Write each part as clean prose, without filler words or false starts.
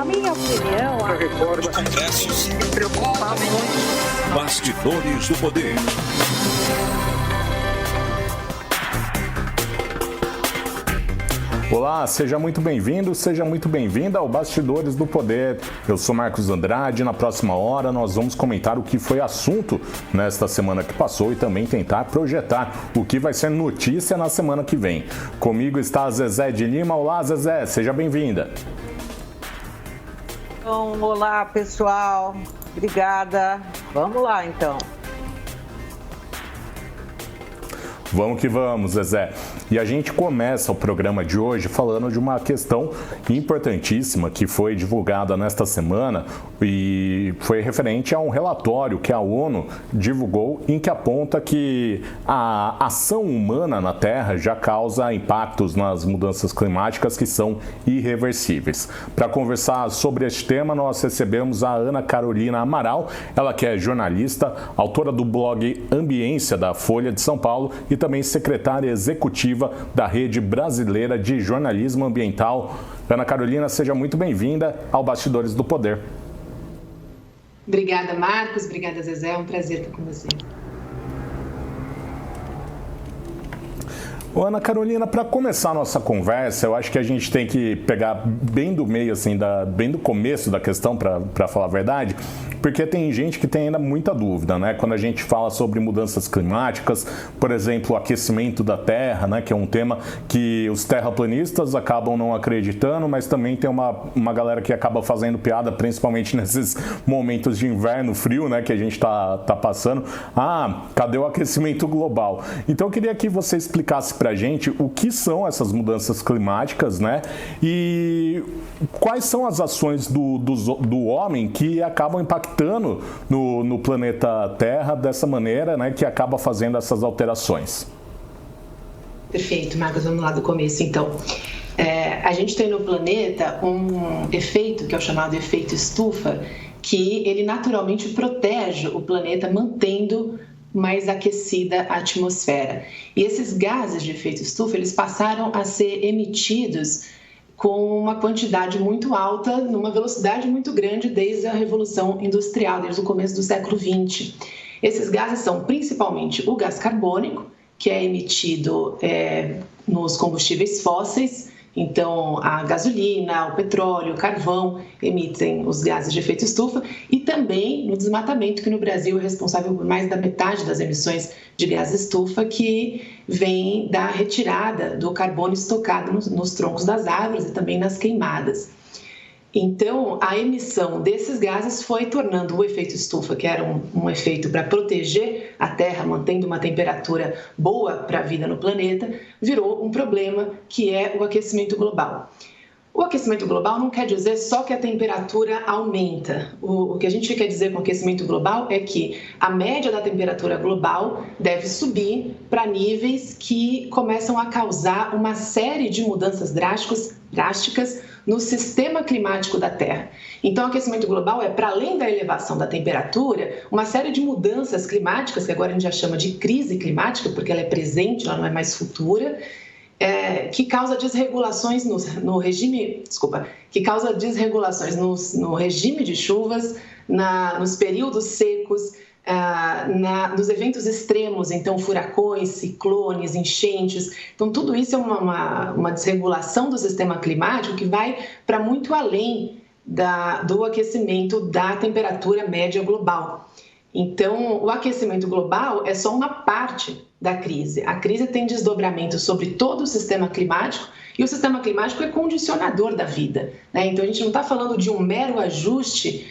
Na minha opinião, a reforma Congressos me preocupa muito. Bastidores do Poder. Olá, seja muito bem-vindo, seja muito bem-vinda ao Bastidores do Poder. Eu sou Marcos Andrade. Na próxima hora nós vamos comentar o que foi assunto nesta semana que passou e também tentar projetar o que vai ser notícia na semana que vem. Comigo está a Zezé de Lima. Olá, Zezé, seja bem-vinda. Então, olá, pessoal. Obrigada. Vamos lá, então. Vamos que vamos, Zezé. E a gente começa o programa de hoje falando de uma questão importantíssima que foi divulgada nesta semana e foi referente a um relatório que a ONU divulgou em que aponta que a ação humana na Terra já causa impactos nas mudanças climáticas que são irreversíveis. Para conversar sobre este tema, nós recebemos a Ana Carolina Amaral, ela que é jornalista, autora do blog Ambiência da Folha de São Paulo e também secretária executiva da Rede Brasileira de Jornalismo Ambiental. Ana Carolina, seja muito bem-vinda ao Bastidores do Poder. Obrigada, Marcos. Obrigada, Zezé. É um prazer estar com você. Ô, Ana Carolina, para começar a nossa conversa, eu acho que a gente tem que pegar bem do meio, assim, bem do começo da questão, para falar a verdade, porque tem gente que tem ainda muita dúvida, né? Quando a gente fala sobre mudanças climáticas, por exemplo, o aquecimento da Terra, né? Que é um tema que os terraplanistas acabam não acreditando, mas também tem uma galera que acaba fazendo piada, principalmente nesses momentos de inverno frio, né? Que a gente tá passando. Ah, cadê o aquecimento global? Então eu queria que você explicasse pra gente o que são essas mudanças climáticas, né? E quais são as ações do homem que acabam impactando no planeta Terra dessa maneira, né, que acaba fazendo essas alterações. Perfeito, Marcos, vamos lá do começo, então. A gente tem no planeta um efeito, que é o chamado efeito estufa, que ele naturalmente protege o planeta, mantendo mais aquecida a atmosfera. E esses gases de efeito estufa, eles passaram a ser emitidos com uma quantidade muito alta, numa velocidade muito grande desde a Revolução Industrial, desde o começo do século XX. Esses gases são principalmente o gás carbônico, que é emitido nos combustíveis fósseis, então a gasolina, o petróleo, o carvão emitem os gases de efeito estufa, e também no desmatamento, que no Brasil é responsável por mais da metade das emissões de gás estufa, que vem da retirada do carbono estocado nos troncos das árvores e também nas queimadas. Então, a emissão desses gases foi tornando o efeito estufa, que era um efeito para proteger a Terra, mantendo uma temperatura boa para a vida no planeta, virou um problema, que é o aquecimento global. O aquecimento global não quer dizer só que a temperatura aumenta. O que a gente quer dizer com aquecimento global é que a média da temperatura global deve subir para níveis que começam a causar uma série de mudanças drásticas no sistema climático da Terra. Então, o aquecimento global é, para além da elevação da temperatura, uma série de mudanças climáticas, que agora a gente já chama de crise climática, porque ela é presente, ela não é mais futura, que causa desregulações no regime de chuvas, nos períodos secos, nos eventos extremos, então furacões, ciclones, enchentes. Então tudo isso é uma desregulação do sistema climático que vai para muito além do aquecimento da temperatura média global. Então, o aquecimento global é só uma parte da crise. A crise tem desdobramento sobre todo o sistema climático, e o sistema climático é condicionador da vida, né? Então, a gente não está falando de um mero ajuste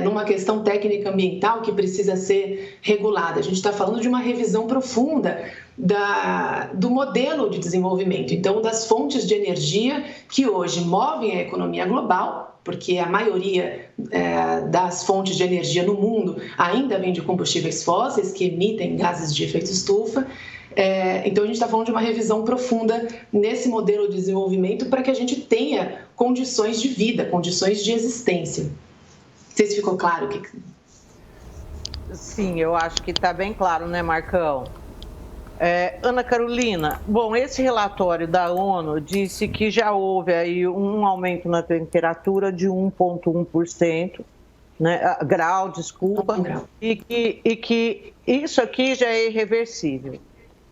numa questão técnica ambiental que precisa ser regulada. A gente está falando de uma revisão profunda do modelo de desenvolvimento, então, das fontes de energia que hoje movem a economia global, porque a maioria das fontes de energia no mundo ainda vem de combustíveis fósseis, que emitem gases de efeito estufa. Então, a gente está falando de uma revisão profunda nesse modelo de desenvolvimento para que a gente tenha condições de vida, condições de existência. Não sei se ficou claro. Sim, eu acho que está bem claro, né, Marcão? Ana Carolina, bom, esse relatório da ONU disse que já houve aí um aumento na temperatura de 1,1%, né, grau, desculpa, e que isso aqui já é irreversível.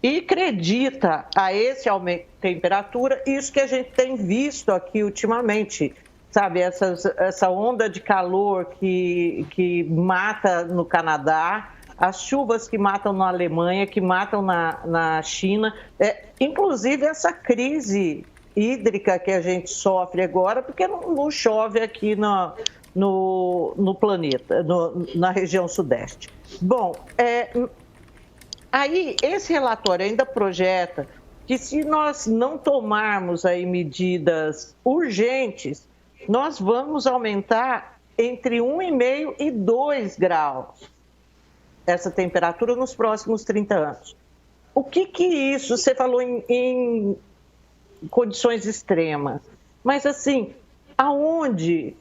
E acredita a esse aumento de temperatura, isso que a gente tem visto aqui ultimamente, sabe, essa onda de calor que mata no Canadá, as chuvas que matam na Alemanha, que matam na China, inclusive essa crise hídrica que a gente sofre agora, porque não chove aqui no planeta, na região sudeste. Bom, aí esse relatório ainda projeta que se nós não tomarmos aí medidas urgentes, nós vamos aumentar entre 1,5 e 2 graus essa temperatura nos próximos 30 anos. O que isso, você falou em condições extremas, mas assim, aonde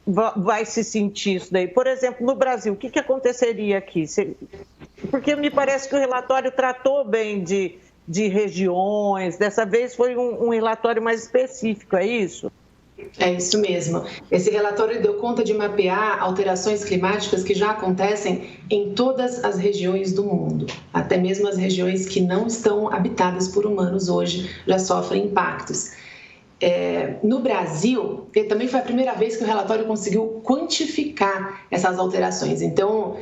vai se sentir isso daí? Por exemplo, no Brasil, o que aconteceria aqui? Porque me parece que o relatório tratou bem de regiões, dessa vez foi um relatório mais específico, é isso? É isso mesmo. Esse relatório deu conta de mapear alterações climáticas que já acontecem em todas as regiões do mundo. Até mesmo as regiões que não estão habitadas por humanos hoje já sofrem impactos. No Brasil, também foi a primeira vez que o relatório conseguiu quantificar essas alterações. Então,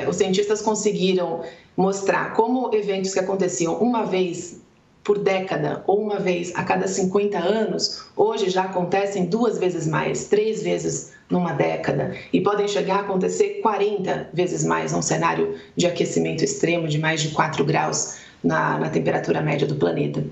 os cientistas conseguiram mostrar como eventos que aconteciam uma vez por década ou uma vez a cada 50 anos, hoje já acontecem 2 vezes mais, 3 vezes numa década, e podem chegar a acontecer 40 vezes mais num cenário de aquecimento extremo de mais de 4 graus na temperatura média do planeta.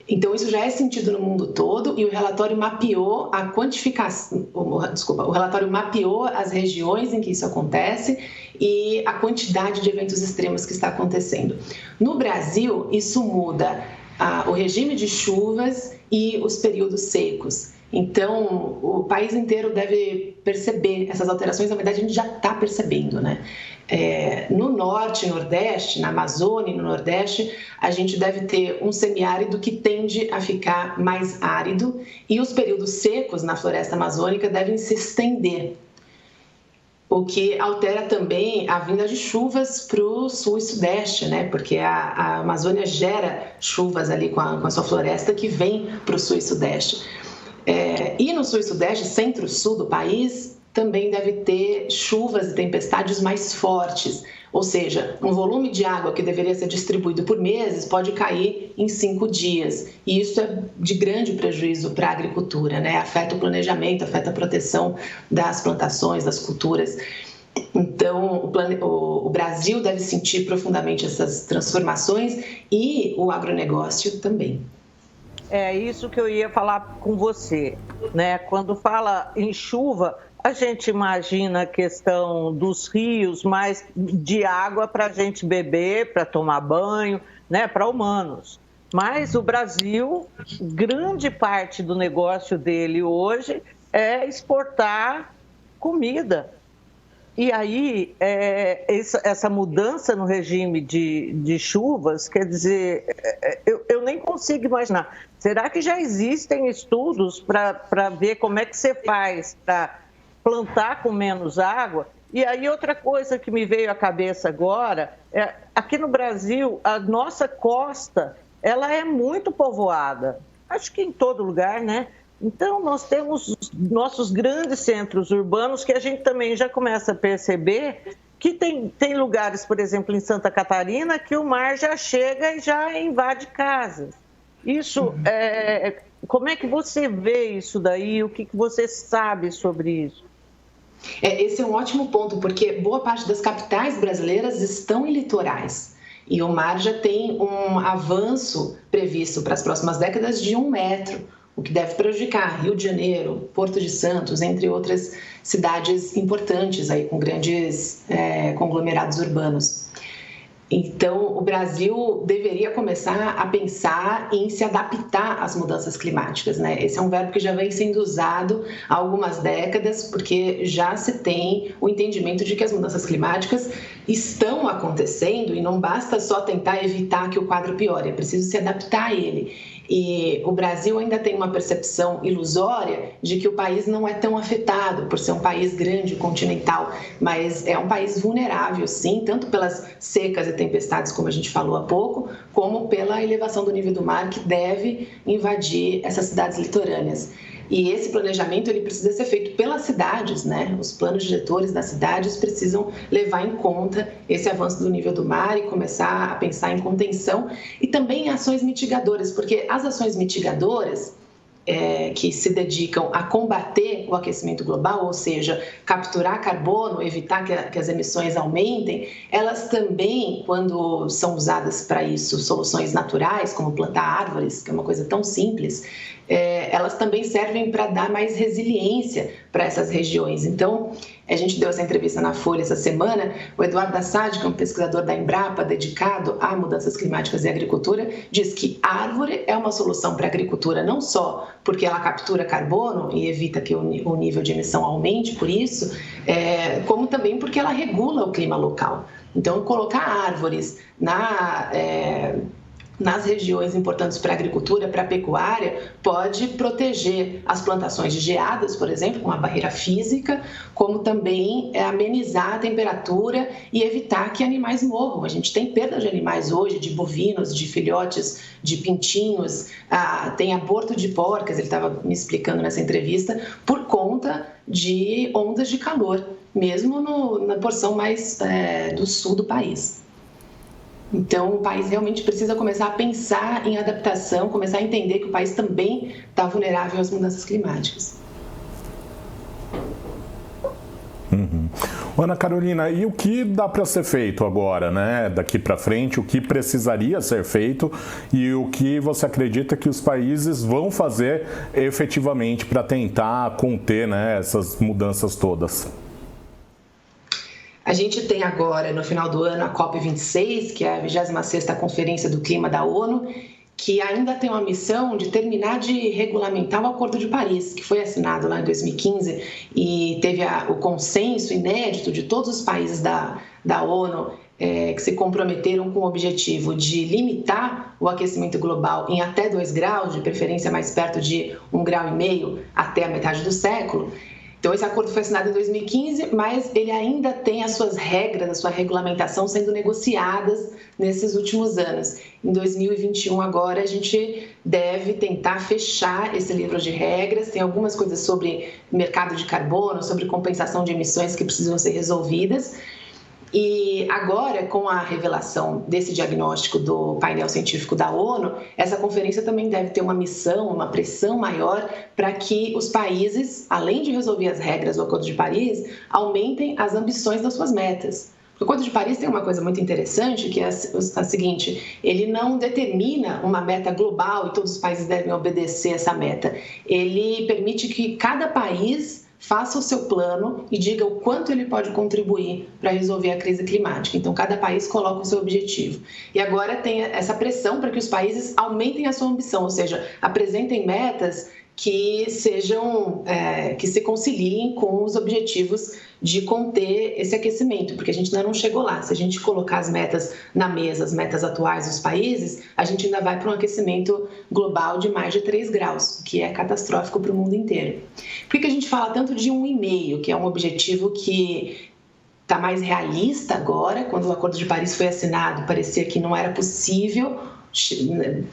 Então, isso já é sentido no mundo todo e o relatório mapeou a quantificação, o relatório mapeou as regiões em que isso acontece e a quantidade de eventos extremos que está acontecendo. No Brasil, isso muda o regime de chuvas e os períodos secos. Então, o país inteiro deve perceber essas alterações, na verdade, a gente já está percebendo, né? No norte e nordeste, na Amazônia e no nordeste, a gente deve ter um semiárido que tende a ficar mais árido e os períodos secos na floresta amazônica devem se estender, o que altera também a vinda de chuvas para o sul e sudeste, né? Porque a Amazônia gera chuvas ali com a sua floresta que vem para o sul e sudeste. E no sul e sudeste, centro-sul do país, também deve ter chuvas e tempestades mais fortes, ou seja, um volume de água que deveria ser distribuído por meses pode cair em 5 dias, e isso é de grande prejuízo para a agricultura, né? Afeta o planejamento, afeta a proteção das plantações, das culturas. Então, o Brasil deve sentir profundamente essas transformações e o agronegócio também. É isso que eu ia falar com você, né? Quando fala em chuva, a gente imagina a questão dos rios, mais de água para a gente beber, para tomar banho, né? Para humanos. Mas o Brasil, grande parte do negócio dele hoje é exportar comida. E aí, essa mudança no regime de chuvas, quer dizer, eu nem consigo imaginar. Será que já existem estudos para ver como é que você faz para plantar com menos água? E aí, outra coisa que me veio à cabeça agora, aqui no Brasil, a nossa costa, ela é muito povoada. Acho que em todo lugar, né? Então, nós temos nossos grandes centros urbanos que a gente também já começa a perceber que tem lugares, por exemplo, em Santa Catarina, que o mar já chega e já invade casas. Isso, como é que você vê isso daí? O que você sabe sobre isso? Esse é um ótimo ponto, porque boa parte das capitais brasileiras estão em litorais. E o mar já tem um avanço previsto para as próximas décadas de 1 metro, o que deve prejudicar Rio de Janeiro, Porto de Santos, entre outras cidades importantes aí, com grandes conglomerados urbanos. Então, o Brasil deveria começar a pensar em se adaptar às mudanças climáticas, né? Esse é um verbo que já vem sendo usado há algumas décadas, porque já se tem o entendimento de que as mudanças climáticas estão acontecendo e não basta só tentar evitar que o quadro piore, é preciso se adaptar a ele. E o Brasil ainda tem uma percepção ilusória de que o país não é tão afetado por ser um país grande, continental, mas é um país vulnerável, sim, tanto pelas secas e tempestades, como a gente falou há pouco, como pela elevação do nível do mar, que deve invadir essas cidades litorâneas. E esse planejamento ele precisa ser feito pelas cidades, né? Os planos diretores das cidades precisam levar em conta esse avanço do nível do mar e começar a pensar em contenção e também em ações mitigadoras, porque as ações mitigadoras que se dedicam a combater o aquecimento global, ou seja, capturar carbono, evitar que as emissões aumentem, elas também, quando são usadas para isso, soluções naturais, como plantar árvores, que é uma coisa tão simples, elas também servem para dar mais resiliência para essas regiões. Então, a gente deu essa entrevista na Folha essa semana, o Eduardo Assad, que é um pesquisador da Embrapa dedicado a mudanças climáticas e agricultura, diz que a árvore é uma solução para a agricultura, não só porque ela captura carbono e evita que o nível de emissão aumente por isso, como também porque ela regula o clima local. Então, colocar árvores nas regiões importantes para a agricultura, para a pecuária, pode proteger as plantações de geadas, por exemplo, com uma barreira física, como também amenizar a temperatura e evitar que animais morram. A gente tem perda de animais hoje, de bovinos, de filhotes, de pintinhos, tem aborto de porcas, ele estava me explicando nessa entrevista, por conta de ondas de calor, mesmo na porção mais do sul do país. Então, o país realmente precisa começar a pensar em adaptação, começar a entender que o país também está vulnerável às mudanças climáticas. Ana Carolina, e o que dá para ser feito agora, né? Daqui para frente, o que precisaria ser feito e o que você acredita que os países vão fazer efetivamente para tentar conter, né, essas mudanças todas? A gente tem agora, no final do ano, a COP26, que é a 26ª Conferência do Clima da ONU, que ainda tem uma missão de terminar de regulamentar o Acordo de Paris, que foi assinado lá em 2015 e teve o consenso inédito de todos os países da ONU que se comprometeram com o objetivo de limitar o aquecimento global em até 2 graus, de preferência mais perto de 1,5 graus até a metade do século. Então, esse acordo foi assinado em 2015, mas ele ainda tem as suas regras, a sua regulamentação sendo negociadas nesses últimos anos. Em 2021, agora, a gente deve tentar fechar esse livro de regras. Tem algumas coisas sobre mercado de carbono, sobre compensação de emissões que precisam ser resolvidas. E agora, com a revelação desse diagnóstico do painel científico da ONU, essa conferência também deve ter uma missão, uma pressão maior para que os países, além de resolver as regras do Acordo de Paris, aumentem as ambições das suas metas. O Acordo de Paris tem uma coisa muito interessante, que é a seguinte: ele não determina uma meta global e todos os países devem obedecer essa meta. Ele permite que cada país faça o seu plano e diga o quanto ele pode contribuir para resolver a crise climática. Então, cada país coloca o seu objetivo. E agora tem essa pressão para que os países aumentem a sua ambição, ou seja, apresentem metas que que se conciliem com os objetivos de conter esse aquecimento, porque a gente ainda não chegou lá. Se a gente colocar as metas na mesa, as metas atuais dos países, a gente ainda vai para um aquecimento global de mais de 3 graus, o que é catastrófico para o mundo inteiro. Por que a gente fala tanto de 1,5, que é um objetivo que está mais realista agora? Quando o Acordo de Paris foi assinado, parecia que não era possível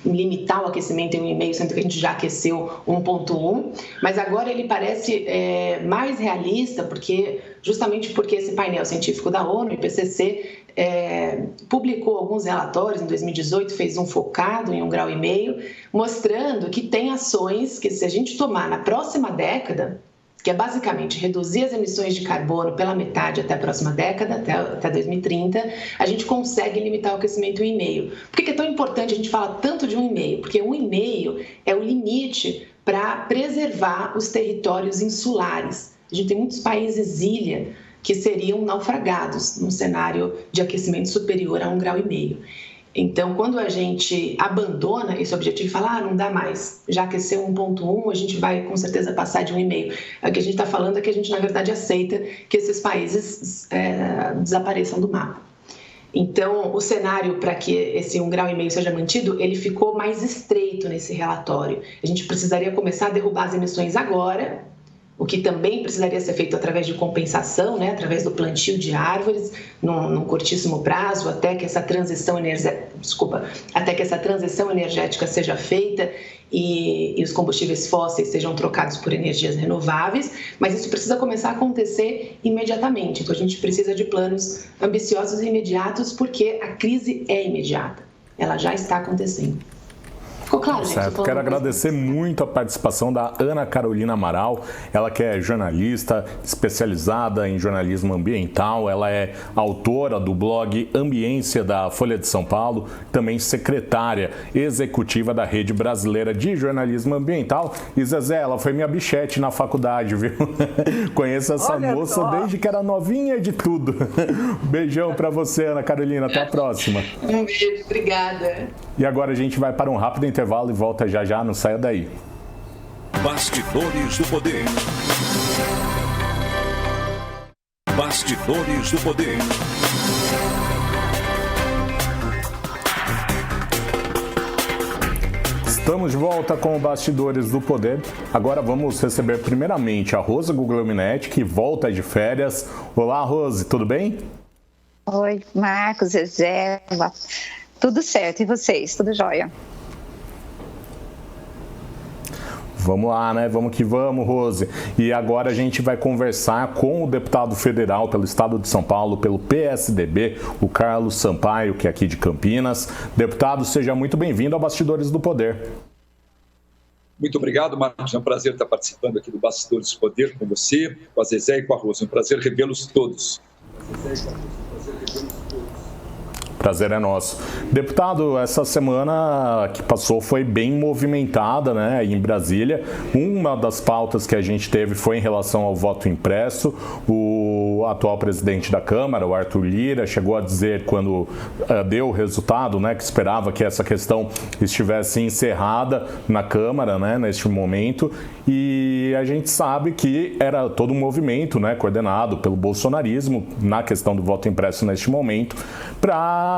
limitar o aquecimento em 1,5, sendo que a gente já aqueceu 1,1, mas agora ele parece mais realista, justamente porque esse painel científico da ONU, o IPCC, publicou alguns relatórios em 2018, fez um focado em 1,5 graus, mostrando que tem ações que, se a gente tomar na próxima década, que é basicamente reduzir as emissões de carbono pela metade até a próxima década, até 2030, a gente consegue limitar o aquecimento em 1,5. Por que é tão importante a gente falar tanto de 1,5? Porque 1,5 é o limite para preservar os territórios insulares. A gente tem muitos países ilha, que seriam naufragados num cenário de aquecimento superior a 1,5 graus. Então, quando a gente abandona esse objetivo e fala, não dá mais, já aqueceu 1,1, a gente vai com certeza passar de 1,5. O que a gente está falando é que a gente, na verdade, aceita que esses países desapareçam do mapa. Então, o cenário para que esse 1,5 graus seja mantido, ele ficou mais estreito nesse relatório. A gente precisaria começar a derrubar as emissões agora, o que também precisaria ser feito através de compensação, né, através do plantio de árvores num curtíssimo prazo, até que essa transição energética seja feita e os combustíveis fósseis sejam trocados por energias renováveis, mas isso precisa começar a acontecer imediatamente. Então, a gente precisa de planos ambiciosos e imediatos, porque a crise é imediata, ela já está acontecendo. Ficou claro, gente? Certo. Quero agradecer muito a participação da Ana Carolina Amaral, ela que é jornalista especializada em jornalismo ambiental, ela é autora do blog Ambiência da Folha de São Paulo, também secretária executiva da Rede Brasileira de Jornalismo Ambiental. E Zezé, ela foi minha bichete na faculdade, viu? Conheço essa moça desde que era novinha de tudo. Beijão pra você, Ana Carolina, até a próxima. Um beijo, obrigada. E agora a gente vai para um rápido intervalo e volta já, não saia daí. Bastidores do Poder. Bastidores do Poder. Estamos de volta com o Bastidores do Poder. Agora vamos receber primeiramente a Rose Guglielminetti, que volta de férias. Olá, Rose, tudo bem? Oi, Marcos, Zezé, tudo certo, e vocês? Tudo jóia? Vamos lá, né? Vamos que vamos, Rose. E agora a gente vai conversar com o deputado federal pelo Estado de São Paulo, pelo PSDB, o Carlos Sampaio, que é aqui de Campinas. Deputado, seja muito bem-vindo ao Bastidores do Poder. Muito obrigado, Marcos. É um prazer estar participando aqui do Bastidores do Poder com você, com a Zezé e com a Rose. É um prazer revê-los todos. Prazer é nosso. Deputado, essa semana que passou foi bem movimentada, né, em Brasília. Uma das pautas que a gente teve foi em relação ao voto impresso. O atual presidente da Câmara, o Arthur Lira, chegou a dizer, quando deu o resultado, né, que esperava que essa questão estivesse encerrada na Câmara, né, neste momento. E a gente sabe que era todo um movimento, né, coordenado pelo bolsonarismo na questão do voto impresso neste momento, para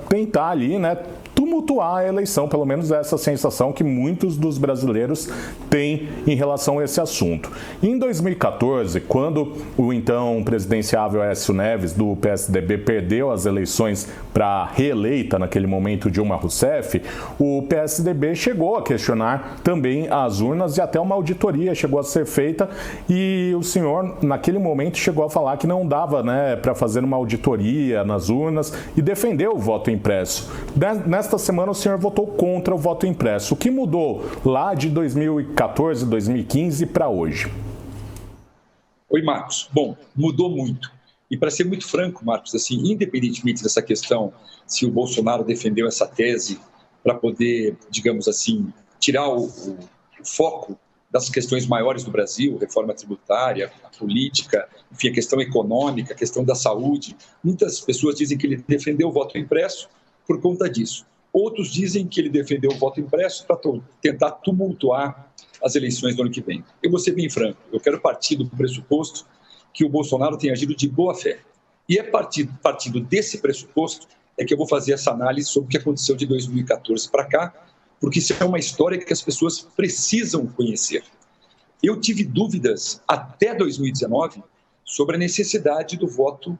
tentar ali, né, tumultuar a eleição, pelo menos essa sensação que muitos dos brasileiros têm em relação a esse assunto. Em 2014, quando o então presidenciável Aécio Neves, do PSDB, perdeu as eleições para reeleita, naquele momento, Dilma Rousseff, o PSDB chegou a questionar também as urnas e até uma auditoria chegou a ser feita, e o senhor, naquele momento, chegou a falar que não dava, né, para fazer uma auditoria nas urnas e defendeu o voto impresso. Nesta semana o senhor votou contra o voto impresso. O que mudou lá de 2014, 2015 para hoje? Oi, Marcos. Bom, mudou muito. E para ser muito franco, Marcos, assim, independentemente dessa questão, se o Bolsonaro defendeu essa tese para poder, digamos assim, tirar o foco das questões maiores do Brasil, reforma tributária, a política, enfim, a questão econômica, a questão da saúde. Muitas pessoas dizem que ele defendeu o voto impresso por conta disso. Outros dizem que ele defendeu o voto impresso para tentar tumultuar as eleições do ano que vem. Eu vou ser bem franco, eu quero partir do pressuposto que o Bolsonaro tem agido de boa fé. E é partindo desse pressuposto é que eu vou fazer essa análise sobre o que aconteceu de 2014 para cá, porque isso é uma história que as pessoas precisam conhecer. Eu tive dúvidas até 2019 sobre a necessidade do voto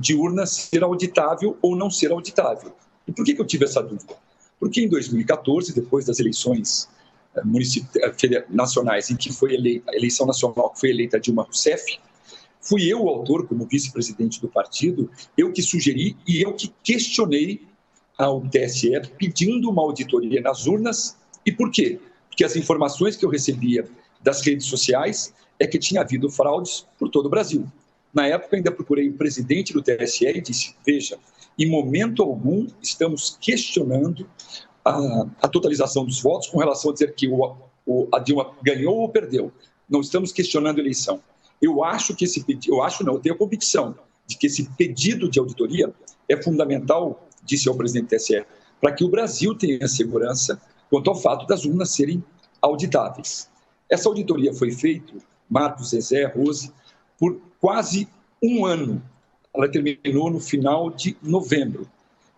de urna ser auditável ou não ser auditável. E por que eu tive essa dúvida? Porque em 2014, depois das eleições nacionais, em que foi eleita, a eleição nacional que foi eleita Dilma Rousseff, fui eu o autor, como vice-presidente do partido, eu que sugeri e eu que questionei ao TSE pedindo uma auditoria nas urnas. E por quê? Porque as informações que eu recebia das redes sociais é que tinha havido fraudes por todo o Brasil. Na época, ainda procurei o presidente do TSE e disse, veja, em momento algum estamos questionando a totalização dos votos com relação a dizer que a Dilma ganhou ou perdeu. Não estamos questionando a eleição. eu acho que esse pedido, eu tenho a convicção de que esse pedido de auditoria é fundamental, disse ao presidente do TSE, para que o Brasil tenha segurança quanto ao fato das urnas serem auditáveis. Essa auditoria foi feita, Marcos, Zezé, Rose, por quase um ano. Ela terminou no final de novembro.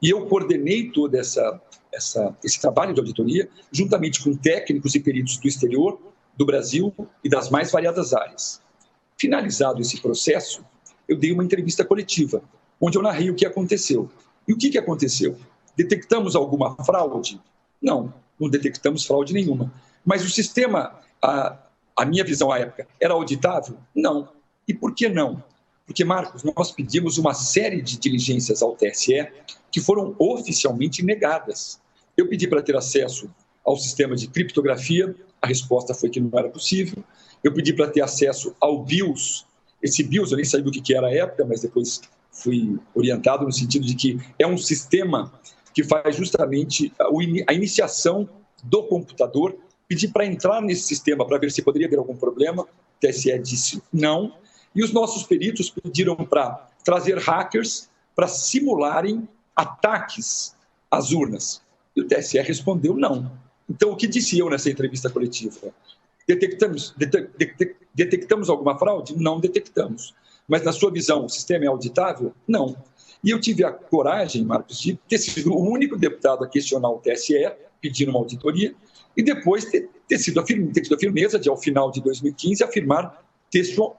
E eu coordenei todo esse trabalho de auditoria, juntamente com técnicos e peritos do exterior, do Brasil e das mais variadas áreas. Finalizado esse processo, eu dei uma entrevista coletiva, onde eu narrei o que aconteceu. E o que aconteceu? Detectamos alguma fraude? Não detectamos fraude nenhuma. Mas o sistema, a minha visão à época, era auditável? Não. E por que não? Porque, Marcos, nós pedimos uma série de diligências ao TSE que foram oficialmente negadas. Eu pedi para ter acesso ao sistema de criptografia, a resposta foi que não era possível. Eu pedi para ter acesso ao BIOS. Esse BIOS, eu nem sabia o que era à época, mas depois fui orientado no sentido de que é um sistema que faz justamente a iniciação do computador. Pedi para entrar nesse sistema para ver se poderia haver algum problema. O TSE disse não. E os nossos peritos pediram para trazer hackers para simularem ataques às urnas. E o TSE respondeu não. Então, o que disse eu nessa entrevista coletiva? Detectamos alguma fraude? Não detectamos. Mas, na sua visão, o sistema é auditável? Não. E eu tive a coragem, Marcos, de ter sido o único deputado a questionar o TSE, pedindo uma auditoria, e depois ter tido a firmeza de, ao final de 2015, afirmar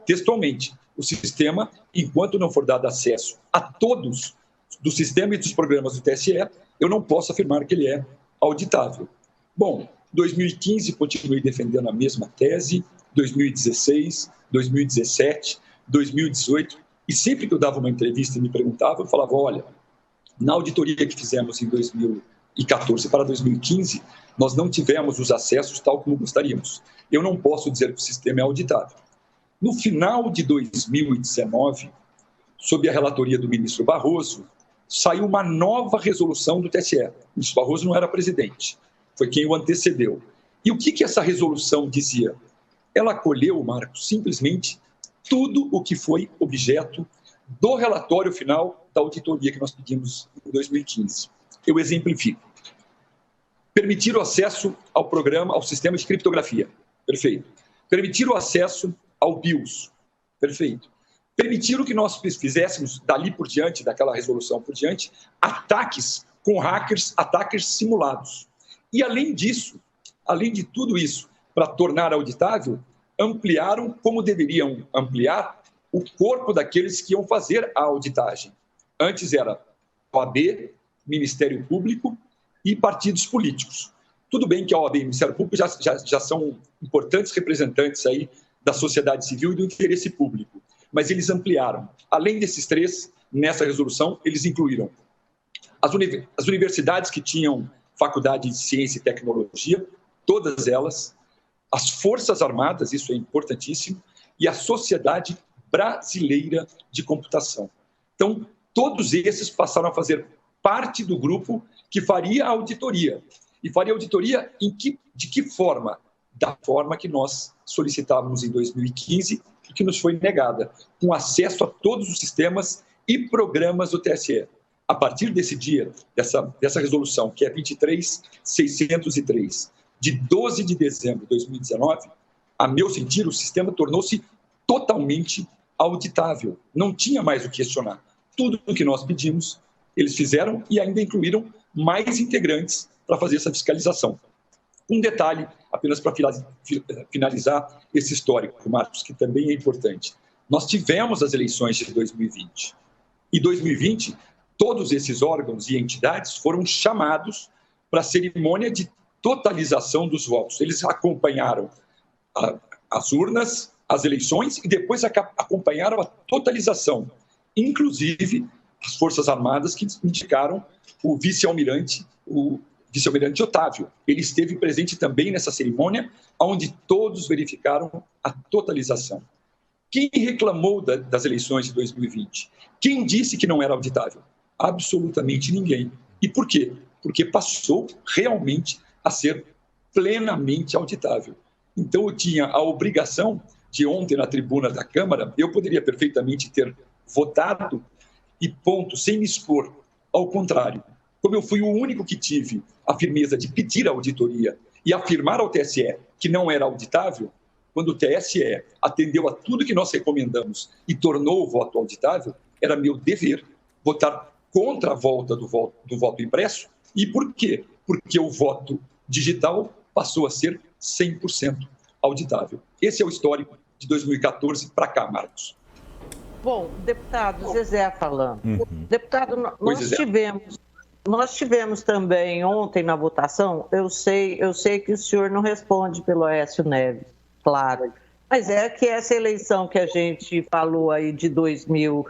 textualmente: o sistema, enquanto não for dado acesso a todos do sistema e dos programas do TSE, eu não posso afirmar que ele é auditável. Bom, 2015 continuei defendendo a mesma tese, 2016, 2017, 2018, e sempre que eu dava uma entrevista e me perguntava, eu falava: olha, na auditoria que fizemos em 2014 para 2015, nós não tivemos os acessos tal como gostaríamos. Eu não posso dizer que o sistema é auditável. No final de 2019, sob a relatoria do ministro Barroso, saiu uma nova resolução do TSE. O ministro Barroso não era presidente, foi quem o antecedeu. E o que essa resolução dizia? Ela acolheu, Marcos, simplesmente tudo o que foi objeto do relatório final da auditoria que nós pedimos em 2015. Eu exemplifico. Permitir o acesso ao programa, ao sistema de criptografia. Perfeito. Permitir o acesso ao BIOS. Perfeito. Permitir o que nós fizéssemos dali por diante, daquela resolução por diante, ataques com hackers, ataques simulados. E, além disso, além de tudo isso, para tornar auditável, ampliaram, como deveriam ampliar, o corpo daqueles que iam fazer a auditagem. Antes era OAB, Ministério Público e partidos políticos. Tudo bem que a OAB e o Ministério Público já são importantes representantes aí da sociedade civil e do interesse público, mas eles ampliaram. Além desses três, nessa resolução, eles incluíram as universidades que tinham faculdade de ciência e tecnologia, todas elas, as Forças Armadas, isso é importantíssimo, e a Sociedade Brasileira de Computação. Então, todos esses passaram a fazer parte do grupo que faria a auditoria. E faria auditoria de que forma? Da forma que nós solicitávamos em 2015 e que nos foi negada, com acesso a todos os sistemas e programas do TSE. A partir desse dia, dessa resolução, que é 23.603, de 12 de dezembro de 2019, a meu sentir, o sistema tornou-se totalmente auditável. Não tinha mais o que questionar. Tudo o que nós pedimos, eles fizeram e ainda incluíram mais integrantes para fazer essa fiscalização. Um detalhe, apenas para finalizar esse histórico, Marcos, que também é importante. Nós tivemos as eleições de 2020. Em 2020, todos esses órgãos e entidades foram chamados para a cerimônia de totalização dos votos. Eles acompanharam as urnas, as eleições e depois acompanharam a totalização, inclusive as Forças Armadas que indicaram o vice-almirante Otávio. Ele esteve presente também nessa cerimônia, onde todos verificaram a totalização. Quem reclamou das eleições de 2020? Quem disse que não era auditável? Absolutamente ninguém. E por quê? Porque passou realmente a ser plenamente auditável. Então, eu tinha a obrigação de ontem na tribuna da Câmara, eu poderia perfeitamente ter votado e ponto, sem me expor. Ao contrário, como eu fui o único que tive a firmeza de pedir a auditoria e afirmar ao TSE que não era auditável, quando o TSE atendeu a tudo que nós recomendamos e tornou o voto auditável, era meu dever votar contra a volta do voto impresso. E por quê? Porque o voto digital passou a ser 100% auditável. Esse é o histórico de 2014 para cá, Marcos. Bom, deputado Zezé falando. Deputado, nós tivemos também ontem na votação, eu sei que o senhor não responde pelo Aécio Neves, claro, mas é que essa eleição que a gente falou aí de 2000,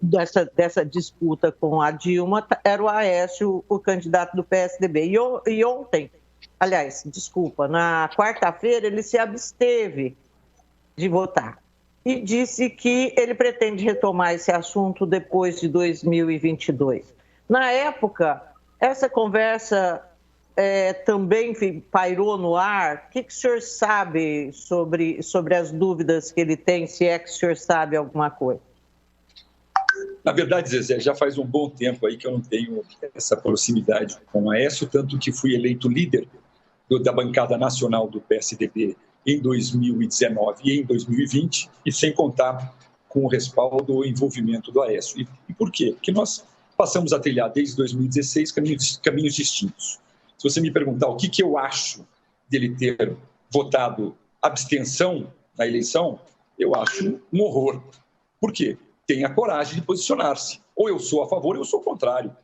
dessa disputa com a Dilma, era o Aécio, o candidato do PSDB. E ontem, aliás, desculpa, na quarta-feira ele se absteve de votar e disse que ele pretende retomar esse assunto depois de 2022. Na época, essa conversa também pairou no ar. O que o senhor sabe sobre as dúvidas que ele tem, se é que o senhor sabe alguma coisa? Na verdade, Zezé, já faz um bom tempo aí que eu não tenho essa proximidade com o Aécio, tanto que fui eleito líder da bancada nacional do PSDB em 2019 e em 2020, e sem contar com o respaldo ou envolvimento do Aécio. E por quê? Porque nós passamos a trilhar desde 2016 caminhos distintos. Se você me perguntar o que eu acho dele ter votado abstenção na eleição, eu acho um horror. Por quê? Tenha coragem de posicionar-se. Ou eu sou a favor ou eu sou o contrário.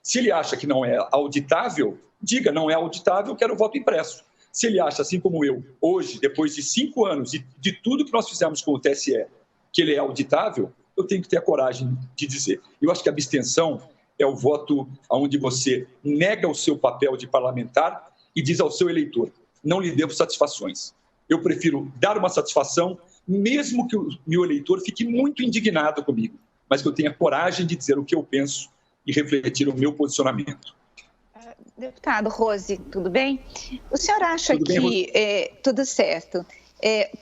Se ele acha que não é auditável, diga, não é auditável, quero o voto impresso. Se ele acha, assim como eu, hoje, depois de 5 anos e de tudo que nós fizemos com o TSE, que ele é auditável, eu tenho que ter a coragem de dizer. Eu acho que a abstenção é o voto onde você nega o seu papel de parlamentar e diz ao seu eleitor, não lhe devo satisfações. Eu prefiro dar uma satisfação, mesmo que o meu eleitor fique muito indignado comigo, mas que eu tenha coragem de dizer o que eu penso e refletir o meu posicionamento. Deputado Rose, tudo bem? O senhor acha que tudo certo?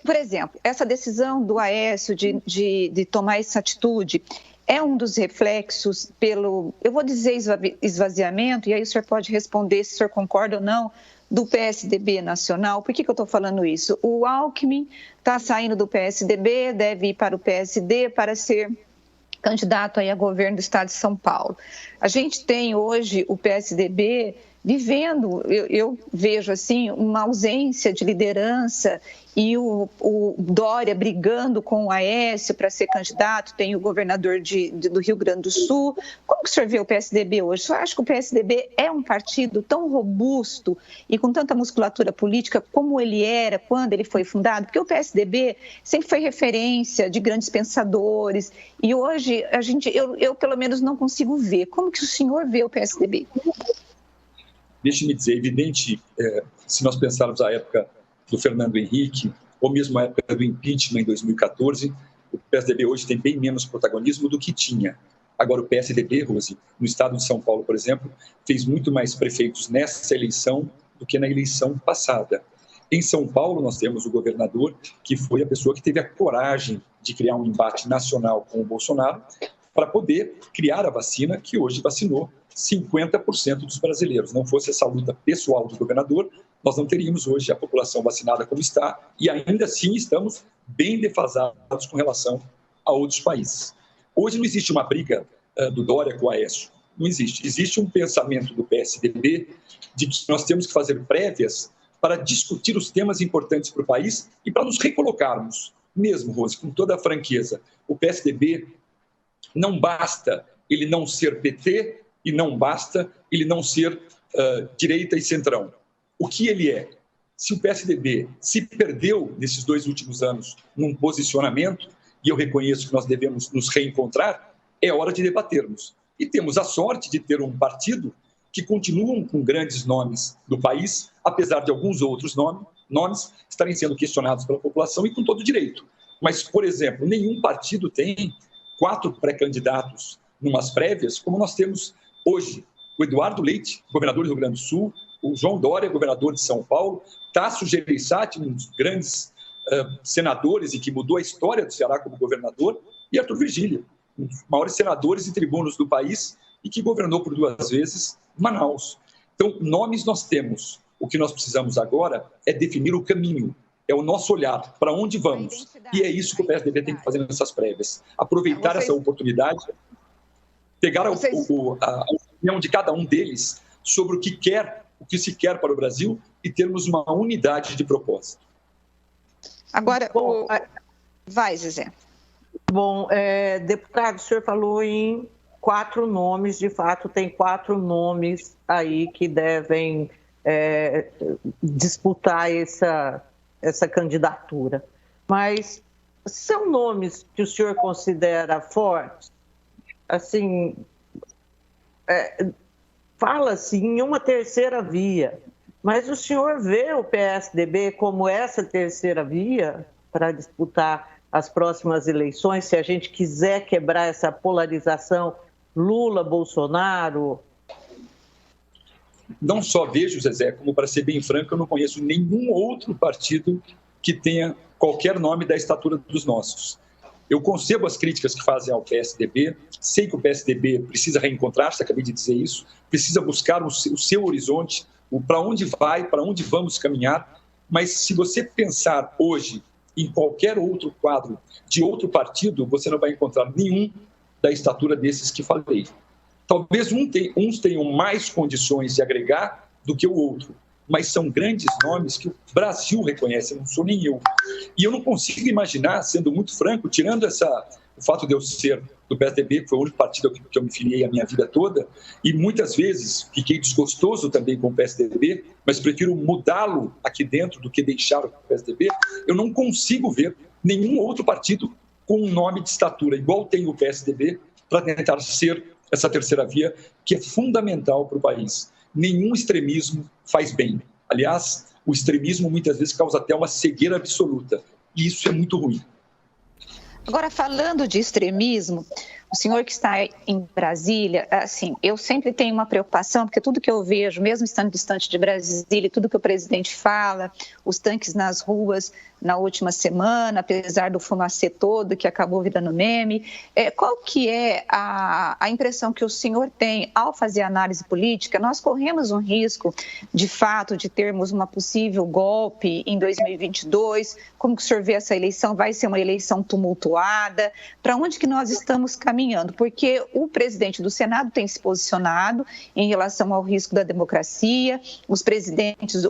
Por exemplo, essa decisão do Aécio de tomar essa atitude é um dos reflexos pelo, eu vou dizer esvaziamento, e aí o senhor pode responder se o senhor concorda ou não, do PSDB nacional. Por que eu estou falando isso? O Alckmin está saindo do PSDB, deve ir para o PSD para ser candidato aí a governo do estado de São Paulo. A gente tem hoje o PSDB vivendo, eu vejo assim, uma ausência de liderança e o Dória brigando com o Aécio para ser candidato, tem o governador do Rio Grande do Sul. Como que o senhor vê o PSDB hoje? O senhor acha que o PSDB é um partido tão robusto e com tanta musculatura política como ele era quando ele foi fundado? Porque o PSDB sempre foi referência de grandes pensadores e hoje eu pelo menos não consigo ver. Como que o senhor vê o PSDB? Deixe-me dizer, é evidente, se nós pensarmos a época do Fernando Henrique, ou mesmo a época do impeachment em 2014, o PSDB hoje tem bem menos protagonismo do que tinha. Agora, o PSDB, Rose, no estado de São Paulo, por exemplo, fez muito mais prefeitos nessa eleição do que na eleição passada. Em São Paulo, nós temos o governador, que foi a pessoa que teve a coragem de criar um embate nacional com o Bolsonaro para poder criar a vacina que hoje vacinou 50% dos brasileiros. Não fosse essa luta pessoal do governador, nós não teríamos hoje a população vacinada como está e ainda assim estamos bem defasados com relação a outros países. Hoje não existe uma briga do Dória com o Aécio. Não existe. Existe um pensamento do PSDB de que nós temos que fazer prévias para discutir os temas importantes para o país e para nos recolocarmos. Mesmo, Rose, com toda a franqueza, o PSDB não basta ele não ser PT e não basta ele não ser direita e centrão. O que ele é? Se o PSDB se perdeu nesses 2 últimos anos num posicionamento, e eu reconheço que nós devemos nos reencontrar, é hora de debatermos. E temos a sorte de ter um partido que continuam com grandes nomes do país, apesar de alguns outros nomes estarem sendo questionados pela população e com todo direito. Mas, por exemplo, nenhum partido tem 4 pré-candidatos numas prévias, como nós temos hoje. O Eduardo Leite, governador do Rio Grande do Sul, o João Dória, governador de São Paulo, Tasso Gereissati, um dos grandes senadores e que mudou a história do Ceará como governador, e Arthur Virgílio, um dos maiores senadores e tribunos do país e que governou por 2 vezes Manaus. Então, nomes nós temos. O que nós precisamos agora é definir o caminho, é o nosso olhar, para onde vamos. E é isso que o PSDB tem que fazer nessas prévias. Aproveitar essa oportunidade, pegar a opinião de cada um deles sobre o que se quer para o Brasil e termos uma unidade de propósito. Agora, vai, Zezé. Bom, deputado, o senhor falou em 4 nomes, de fato tem 4 nomes aí que devem disputar essa candidatura. Mas são nomes que o senhor considera fortes? Assim, fala-se em uma terceira via, mas o senhor vê o PSDB como essa terceira via para disputar as próximas eleições, se a gente quiser quebrar essa polarização Lula-Bolsonaro? Não só vejo, Zezé, como, para ser bem franco, eu não conheço nenhum outro partido que tenha qualquer nome da estatura dos nossos. Eu concebo as críticas que fazem ao PSDB, sei que o PSDB precisa reencontrar-se, acabei de dizer isso, precisa buscar o seu horizonte, para onde vai, para onde vamos caminhar, mas se você pensar hoje em qualquer outro quadro de outro partido, você não vai encontrar nenhum da estatura desses que falei. Talvez uns tenham mais condições de agregar do que o outro, mas são grandes nomes que o Brasil reconhece, não sou nem eu. E eu não consigo imaginar, sendo muito franco, tirando o fato de eu ser do PSDB, que foi o único partido que eu me filiei a minha vida toda, e muitas vezes fiquei desgostoso também com o PSDB, mas prefiro mudá-lo aqui dentro do que deixar o PSDB, eu não consigo ver nenhum outro partido com um nome de estatura igual tem o PSDB para tentar ser essa terceira via, que é fundamental para o país. Nenhum extremismo faz bem. Aliás, o extremismo muitas vezes causa até uma cegueira absoluta, e isso é muito ruim. Agora, falando de extremismo, o senhor que está em Brasília, assim, eu sempre tenho uma preocupação, porque tudo que eu vejo, mesmo estando distante de Brasília, tudo que o presidente fala, os tanques nas ruas na última semana, apesar do fumacê todo que acabou virando meme, qual que é a impressão que o senhor tem ao fazer análise política? Nós corremos um risco, de fato, de termos uma possível golpe em 2022, como que o senhor vê essa eleição? Vai ser uma eleição tumultuada? Para onde que nós estamos caminhando? Porque o presidente do Senado tem se posicionado em relação ao risco da democracia, o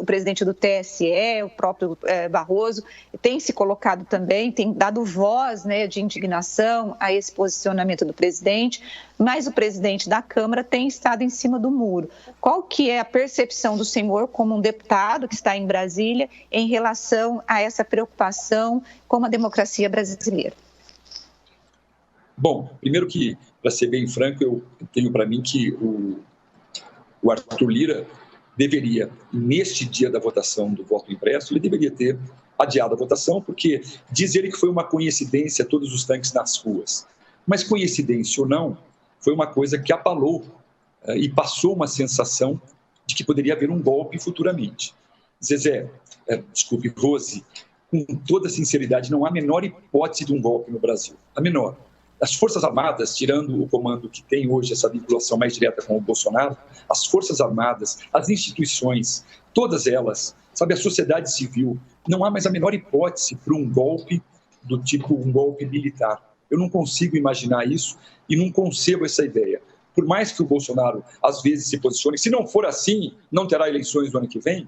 presidente do TSE, o próprio Barroso, tem se colocado também, tem dado voz, né, de indignação a esse posicionamento do presidente, mas o presidente da Câmara tem estado em cima do muro. Qual que é a percepção do senhor como um deputado que está em Brasília em relação a essa preocupação com a democracia brasileira? Bom, primeiro que, para ser bem franco, eu tenho para mim que o Arthur Lira deveria, neste dia da votação do voto impresso, ele deveria ter adiado a votação, porque diz ele que foi uma coincidência todos os tanques nas ruas. Mas coincidência ou não, foi uma coisa que abalou e passou uma sensação de que poderia haver um golpe futuramente. Zezé, desculpe, Rose, com toda sinceridade, não há a menor hipótese de um golpe no Brasil, a menor. As Forças Armadas, tirando o comando que tem hoje essa vinculação mais direta com o Bolsonaro, as Forças Armadas, as instituições, todas elas, sabe, a sociedade civil, não há mais a menor hipótese para um golpe do tipo um golpe militar. Eu não consigo imaginar isso e não concebo essa ideia. Por mais que o Bolsonaro, às vezes, se posicione, se não for assim, não terá eleições no ano que vem.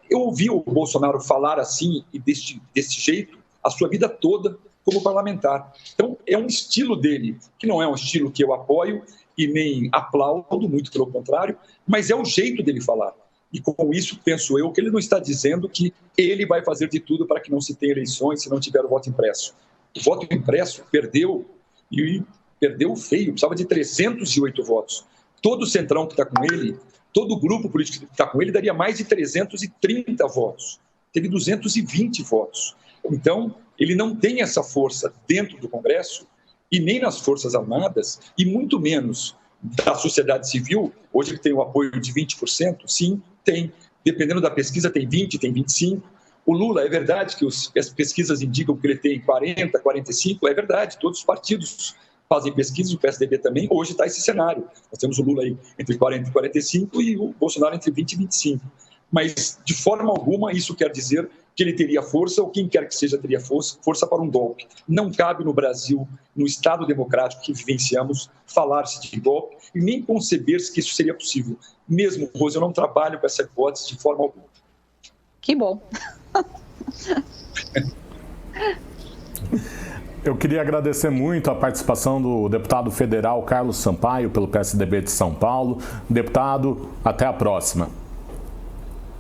Eu ouvi o Bolsonaro falar assim e desse jeito a sua vida toda como parlamentar. Então, é um estilo dele, que não é um estilo que eu apoio e nem aplaudo, muito pelo contrário, mas é o jeito dele falar. E com isso, penso eu, que ele não está dizendo que ele vai fazer de tudo para que não se tenha eleições se não tiver o voto impresso. O voto impresso perdeu, e perdeu feio, precisava de 308 votos. Todo o Centrão que está com ele, todo o grupo político que está com ele, daria mais de 330 votos. Teve 220 votos. Então, ele não tem essa força dentro do Congresso e nem nas Forças Armadas, e muito menos da sociedade civil. Hoje ele tem o apoio de 20%, sim, tem. Dependendo da pesquisa, tem 20%, tem 25%. O Lula, é verdade que as pesquisas indicam que ele tem 40, 45, é verdade, todos os partidos fazem pesquisas, o PSDB também, hoje está esse cenário. Nós temos o Lula aí entre 40 e 45 e o Bolsonaro entre 20 e 25. Mas, de forma alguma, isso quer dizer que ele teria força, ou quem quer que seja teria força para um golpe. Não cabe no Brasil, no Estado democrático que vivenciamos, falar-se de golpe e nem conceber-se que isso seria possível. Mesmo, Rose, eu não trabalho com essa hipótese de forma alguma. Que bom. Eu queria agradecer muito a participação do deputado federal Carlos Sampaio, pelo PSDB de São Paulo. Deputado, até a próxima.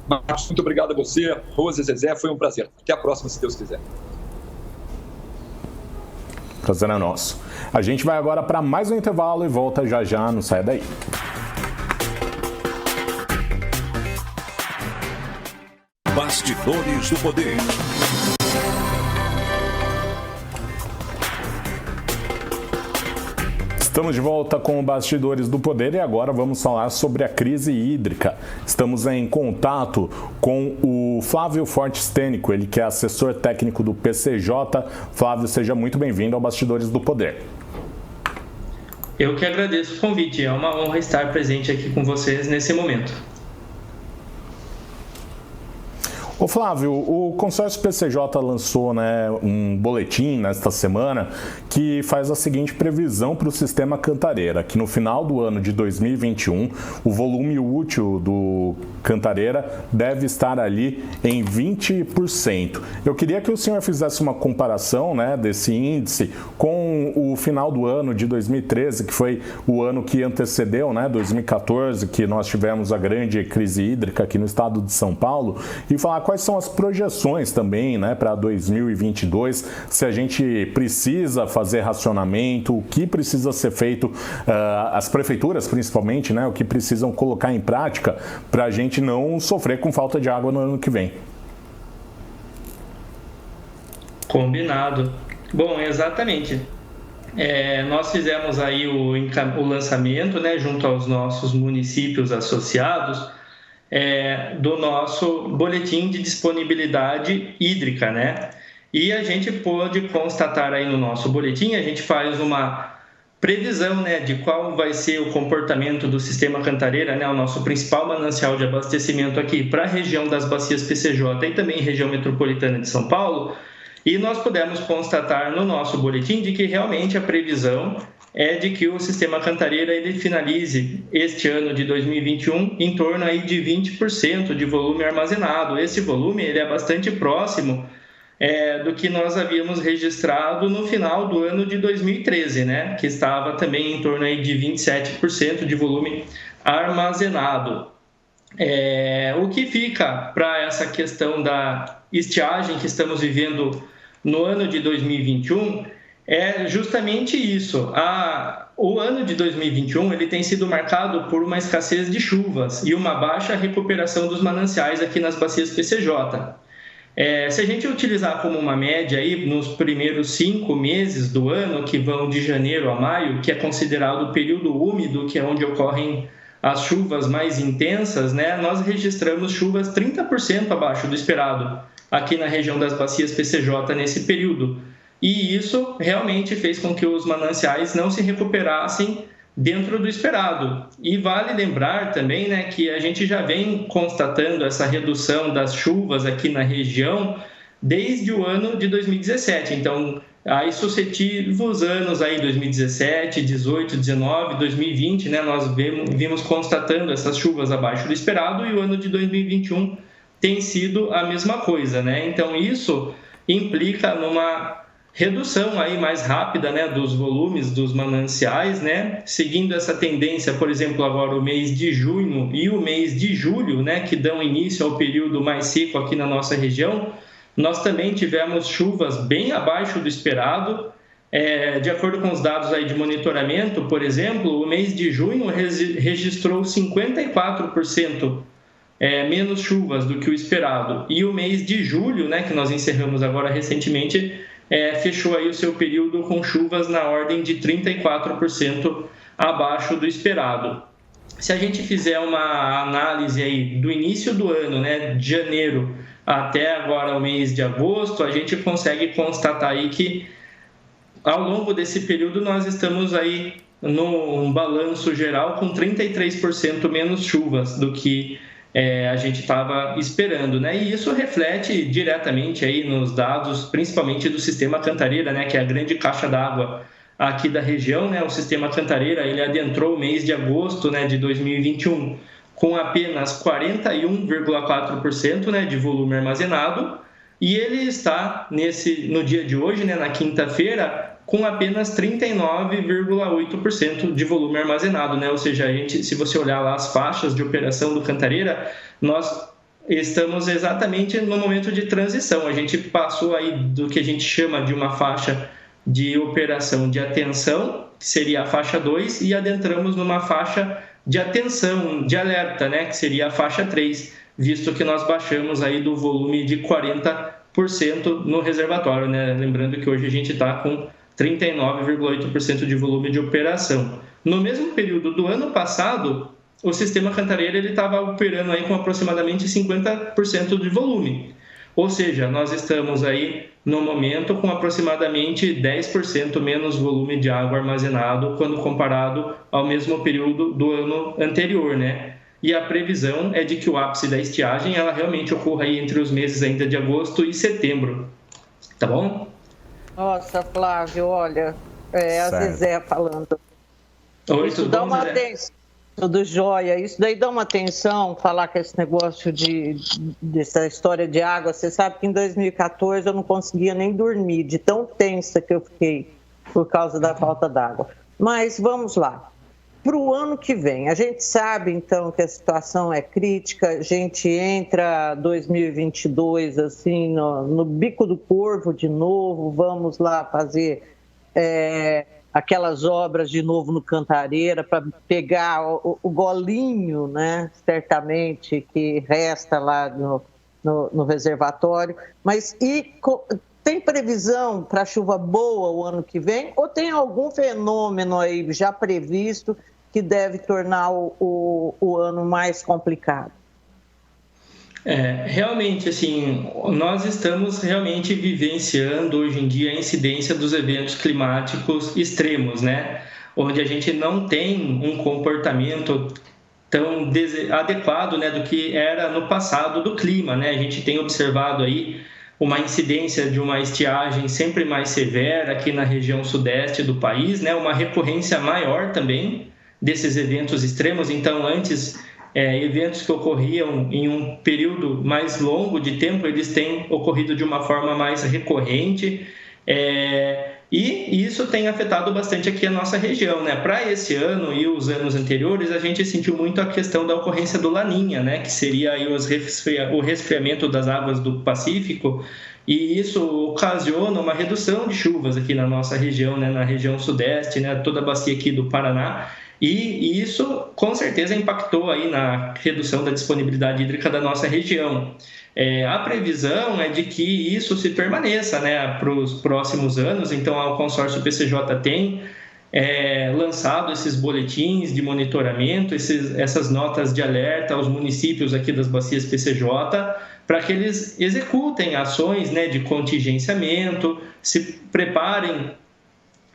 Marcos, muito obrigado a você, Rose, Zezé, foi um prazer. Até a próxima, se Deus quiser. Prazer é nosso. A gente vai agora para mais um intervalo e volta já já, não saia daí. Bastidores do Poder. Estamos de volta com o Bastidores do Poder e agora vamos falar sobre a crise hídrica. Estamos em contato com o Flávio Forte-Stênico, ele que é assessor técnico do PCJ. Flávio, seja muito bem-vindo ao Bastidores do Poder. Eu que agradeço o convite, é uma honra estar presente aqui com vocês nesse momento. Ô Flávio, o consórcio PCJ lançou um boletim nesta semana que faz a seguinte previsão para o sistema Cantareira, que no final do ano de 2021, o volume útil do Cantareira deve estar ali em 20%. Eu queria que o senhor fizesse uma comparação desse índice com o final do ano de 2013, que foi o ano que antecedeu, 2014, que nós tivemos a grande crise hídrica aqui no estado de São Paulo, e falar quais são as projeções também para 2022, se a gente precisa fazer racionamento, o que precisa ser feito, as prefeituras principalmente, o que precisam colocar em prática para a gente não sofrer com falta de água no ano que vem. Combinado. Bom, exatamente. Nós fizemos aí o lançamento, junto aos nossos municípios associados, do nosso boletim de disponibilidade hídrica, E a gente pôde constatar aí no nosso boletim, a gente faz uma previsão, de qual vai ser o comportamento do sistema Cantareira, o nosso principal manancial de abastecimento aqui para a região das bacias PCJ e também região metropolitana de São Paulo. E nós pudemos constatar no nosso boletim de que realmente a previsão é de que o sistema Cantareira ele finalize este ano de 2021 em torno aí de 20% de volume armazenado. Esse volume ele é bastante próximo do que nós havíamos registrado no final do ano de 2013, que estava também em torno aí de 27% de volume armazenado. O que fica para essa questão da estiagem que estamos vivendo no ano de 2021 é justamente isso. O ano de 2021 ele tem sido marcado por uma escassez de chuvas e uma baixa recuperação dos mananciais aqui nas bacias PCJ. Se a gente utilizar como uma média aí, nos primeiros 5 meses do ano, que vão de janeiro a maio, que é considerado o período úmido, que é onde ocorrem as chuvas mais intensas, nós registramos chuvas 30% abaixo do esperado aqui na região das bacias PCJ nesse período. E isso realmente fez com que os mananciais não se recuperassem dentro do esperado. E vale lembrar também que a gente já vem constatando essa redução das chuvas aqui na região desde o ano de 2017. Então, aí sucessivos anos, aí 2017, 18, 19, 2020, nós vimos constatando essas chuvas abaixo do esperado e o ano de 2021 tem sido a mesma coisa. Então, isso implica numa redução aí mais rápida dos volumes dos mananciais, seguindo essa tendência, por exemplo, agora o mês de junho e o mês de julho, que dão início ao período mais seco aqui na nossa região, nós também tivemos chuvas bem abaixo do esperado. De acordo com os dados aí de monitoramento, por exemplo, o mês de junho registrou 54% menos chuvas do que o esperado. E o mês de julho, que nós encerramos agora recentemente, fechou aí o seu período com chuvas na ordem de 34% abaixo do esperado. Se a gente fizer uma análise aí do início do ano, de janeiro até agora o mês de agosto, a gente consegue constatar aí que ao longo desse período nós estamos aí num balanço geral com 33% menos chuvas do que a gente estava esperando, né? E isso reflete diretamente aí nos dados, principalmente do Sistema Cantareira, né? Que é a grande caixa d'água aqui da região, né? O Sistema Cantareira, ele adentrou o mês de agosto, né, de 2021 com apenas 41,4%, né, de volume armazenado, e ele está no dia de hoje, né, na quinta-feira, com apenas 39,8% de volume armazenado, né? Ou seja, se você olhar lá as faixas de operação do Cantareira, nós estamos exatamente no momento de transição. A gente passou aí do que a gente chama de uma faixa de operação de atenção, que seria a faixa 2, e adentramos numa faixa de atenção, de alerta, né? Que seria a faixa 3, visto que nós baixamos aí do volume de 40% no reservatório, né? Lembrando que hoje a gente está com 39,8% de volume de operação. No mesmo período do ano passado, o Sistema Cantareira estava operando aí com aproximadamente 50% de volume. Ou seja, nós estamos aí no momento com aproximadamente 10% menos volume de água armazenado quando comparado ao mesmo período do ano anterior, né? E a previsão é de que o ápice da estiagem ela realmente ocorra aí entre os meses ainda de agosto e setembro. Tá bom? Nossa, Flávio, olha, a Zezé falando. Oi, isso tudo dá bom, uma Zezé? atenção, tudo jóia. Isso daí dá uma atenção, falar que esse negócio dessa história de água. Você sabe que em 2014 eu não conseguia nem dormir, de tão tensa que eu fiquei por causa da falta d'água. Mas vamos lá. Para o ano que vem, a gente sabe, então, que a situação é crítica, a gente entra 2022, assim, no bico do corvo de novo, vamos lá fazer aquelas obras de novo no Cantareira para pegar o golinho, né, certamente, que resta lá no reservatório. Mas tem previsão para chuva boa o ano que vem? Ou tem algum fenômeno aí já previsto que deve tornar o ano mais complicado? Realmente, assim, nós estamos realmente vivenciando hoje em dia a incidência dos eventos climáticos extremos, né? Onde a gente não tem um comportamento tão adequado, né, do que era no passado do clima, né? A gente tem observado aí uma incidência de uma estiagem sempre mais severa aqui na região sudeste do país, né? Uma recorrência maior também desses eventos extremos. Então, antes, eventos que ocorriam em um período mais longo de tempo, eles têm ocorrido de uma forma mais recorrente, e isso tem afetado bastante aqui a nossa região, né? Para esse ano e os anos anteriores, a gente sentiu muito a questão da ocorrência do Laninha, né? Que seria aí o resfriamento das águas do Pacífico, e isso ocasiona uma redução de chuvas aqui na nossa região, né? Na região sudeste, né? Toda a bacia aqui do Paraná. E isso, com certeza, impactou aí na redução da disponibilidade hídrica da nossa região. A previsão é de que isso se permaneça, né, para os próximos anos. Então, o consórcio PCJ tem lançado esses boletins de monitoramento, essas notas de alerta aos municípios aqui das bacias PCJ, para que eles executem ações, né, de contingenciamento, se preparem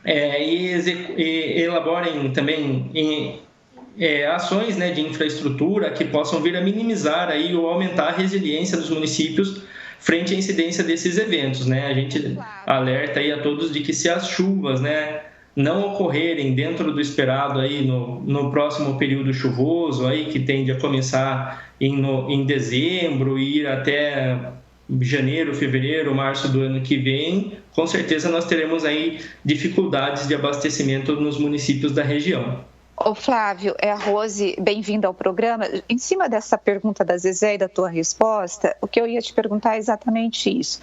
e elaborem também ações, né, de infraestrutura que possam vir a minimizar aí ou aumentar a resiliência dos municípios frente à incidência desses eventos, né? A gente alerta aí a todos de que se as chuvas, né, não ocorrerem dentro do esperado aí no próximo período chuvoso aí que tende a começar em dezembro e ir até janeiro, fevereiro, março do ano que vem, com certeza nós teremos aí dificuldades de abastecimento nos municípios da região. Ô Flávio, a Rose, bem-vinda ao programa. Em cima dessa pergunta da Zezé e da tua resposta, o que eu ia te perguntar é exatamente isso.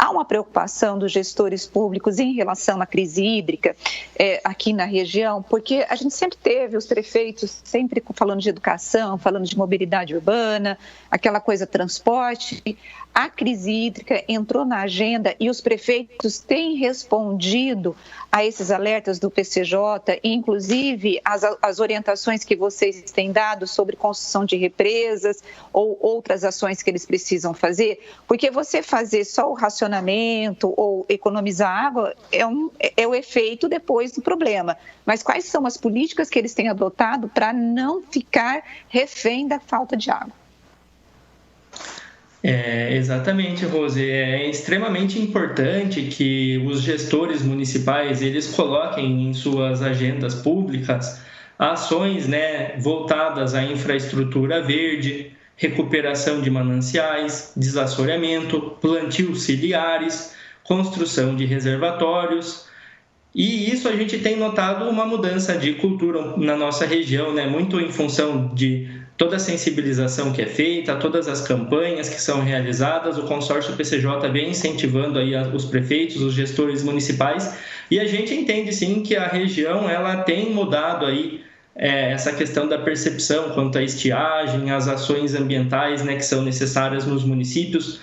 Há uma preocupação dos gestores públicos em relação à crise hídrica aqui na região, porque a gente sempre teve os prefeitos sempre falando de educação, falando de mobilidade urbana, aquela coisa transporte. A crise hídrica entrou na agenda e os prefeitos têm respondido a esses alertas do PCJ, inclusive as orientações que vocês têm dado sobre construção de represas ou outras ações que eles precisam fazer, porque você fazer só o racionamento ou economizar água é o efeito depois do problema. Mas quais são as políticas que eles têm adotado para não ficar refém da falta de água? Exatamente, Rose. É extremamente importante que os gestores municipais eles coloquem em suas agendas públicas ações, né, voltadas à infraestrutura verde, recuperação de mananciais, desassoreamento, plantios ciliares, construção de reservatórios. E isso a gente tem notado uma mudança de cultura na nossa região, né, muito em função de toda a sensibilização que é feita, todas as campanhas que são realizadas. O consórcio PCJ vem incentivando aí os prefeitos, os gestores municipais, e a gente entende sim que a região ela tem mudado aí essa questão da percepção quanto à estiagem, as ações ambientais, né, que são necessárias nos municípios.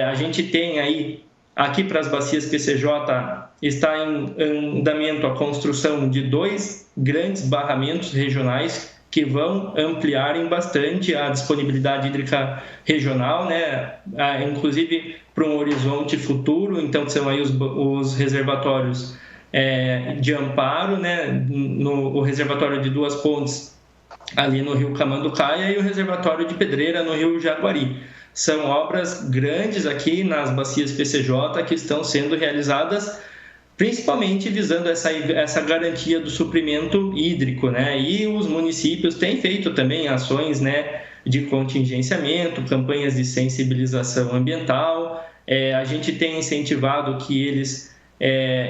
A gente tem aí, aqui para as bacias PCJ, está em andamento a construção de 2 grandes barramentos regionais que vão ampliarem bastante a disponibilidade hídrica regional, né? Inclusive para um horizonte futuro. Então, são aí os reservatórios de Amparo, né? O reservatório de Duas Pontes, ali no rio Camanducaia, e o reservatório de Pedreira, no rio Jaguari. São obras grandes aqui nas bacias PCJ que estão sendo realizadas principalmente visando essa garantia do suprimento hídrico, né? E os municípios têm feito também ações, né, de contingenciamento, campanhas de sensibilização ambiental. A gente tem incentivado que eles